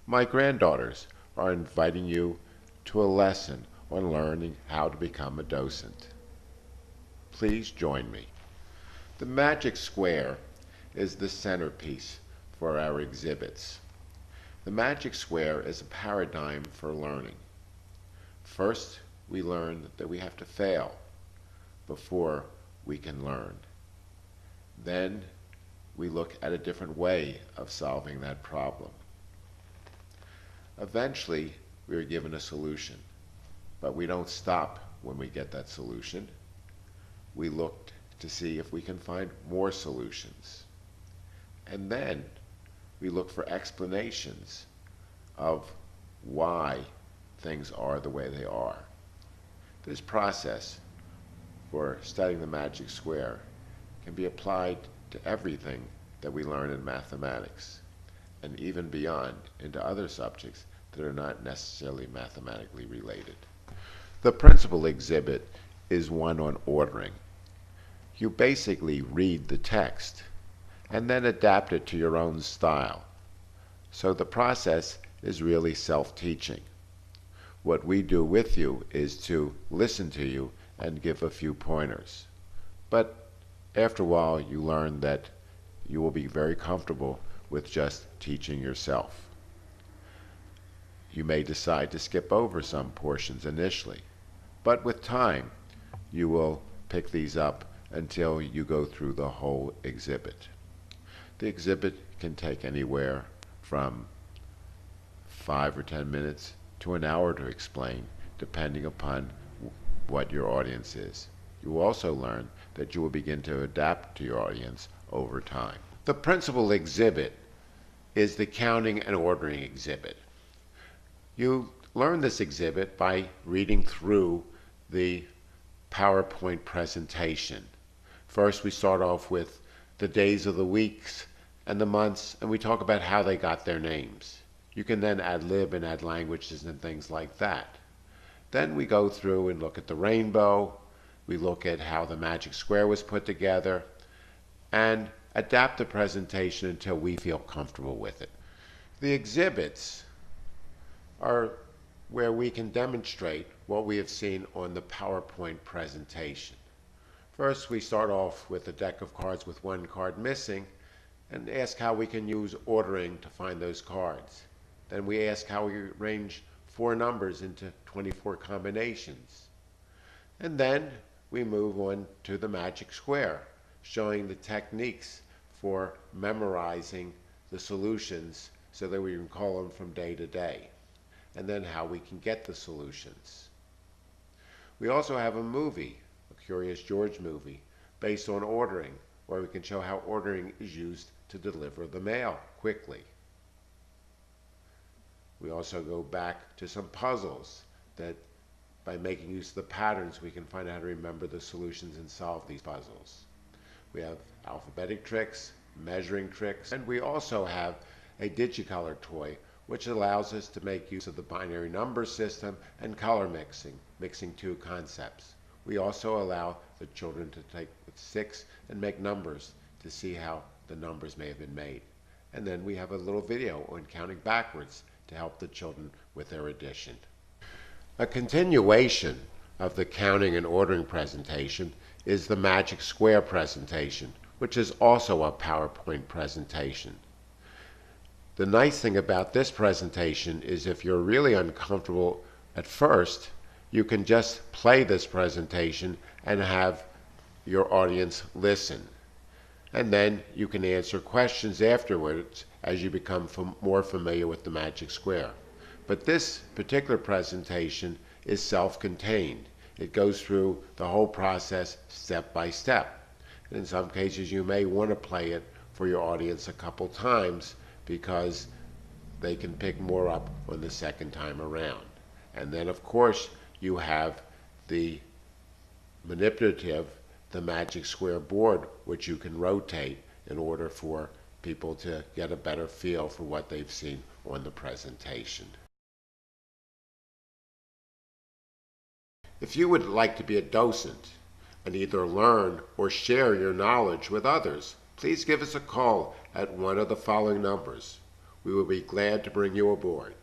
My granddaughters are inviting you to a lesson on learning how to become a docent. Please join me. The magic square is the centerpiece for our exhibits. The magic square is a paradigm for learning. First, we learn that we have to fail before we can learn. Then we look at a different way of solving that problem. Eventually, we are given a solution, but we don't stop when we get that solution. We look to see if we can find more solutions. And then we look for explanations of why things are the way they are. This process for studying the magic square can be applied to everything that we learn in mathematics, and even beyond into other subjects that are not necessarily mathematically related. The principal exhibit is one on ordering. You basically read the text and then adapt it to your own style. So the process is really self-teaching. What we do with you is to listen to you and give a few pointers. But after a while, you learn that you will be very comfortable with just teaching yourself. You may decide to skip over some portions initially, but with time, you will pick these up until you go through the whole exhibit. The exhibit can take anywhere from 5 or 10 minutes to an hour to explain, depending upon what your audience is. You will also learn that you will begin to adapt to your audience over time. The principal exhibit is the counting and ordering exhibit. You learn this exhibit by reading through the PowerPoint presentation. First, we start off with the days of the weeks and the months, and we talk about how they got their names. You can then ad lib and add languages and things like that. Then we go through and look at the rainbow. We look at how the magic square was put together and adapt the presentation until we feel comfortable with it. The exhibits are where we can demonstrate what we have seen on the PowerPoint presentation. First, we start off with a deck of cards with one card missing and ask how we can use ordering to find those cards. Then we ask how we arrange 4 numbers into 24 combinations. And then we move on to the magic square, showing the techniques for memorizing the solutions so that we can call them from day to day, and then how we can get the solutions. We also have a movie, a Curious George movie, based on ordering, where we can show how ordering is used to deliver the mail quickly. We also go back to some puzzles that by making use of the patterns we can find out how to remember the solutions and solve these puzzles. We have alphabetic tricks, measuring tricks, and we also have a Digicolor toy which allows us to make use of the binary number system and color mixing 2 concepts. We also allow the children to take sticks and make numbers to see how the numbers may have been made. And then we have a little video on counting backwards to help the children with their addition. A continuation of the counting and ordering presentation is the magic square presentation, which is also a PowerPoint presentation. The nice thing about this presentation is if you're really uncomfortable at first, you can just play this presentation and have your audience listen. And then you can answer questions afterwards as you become more familiar with the magic square. But this particular presentation is self-contained. It goes through the whole process step by step. And in some cases you may want to play it for your audience a couple times because they can pick more up on the second time around. And then of course you have the manipulative, the magic square board, which you can rotate in order for people to get a better feel for what they've seen on the presentation. If you would like to be a docent and either learn or share your knowledge with others, please give us a call at one of the following numbers. we will be glad to bring you aboard.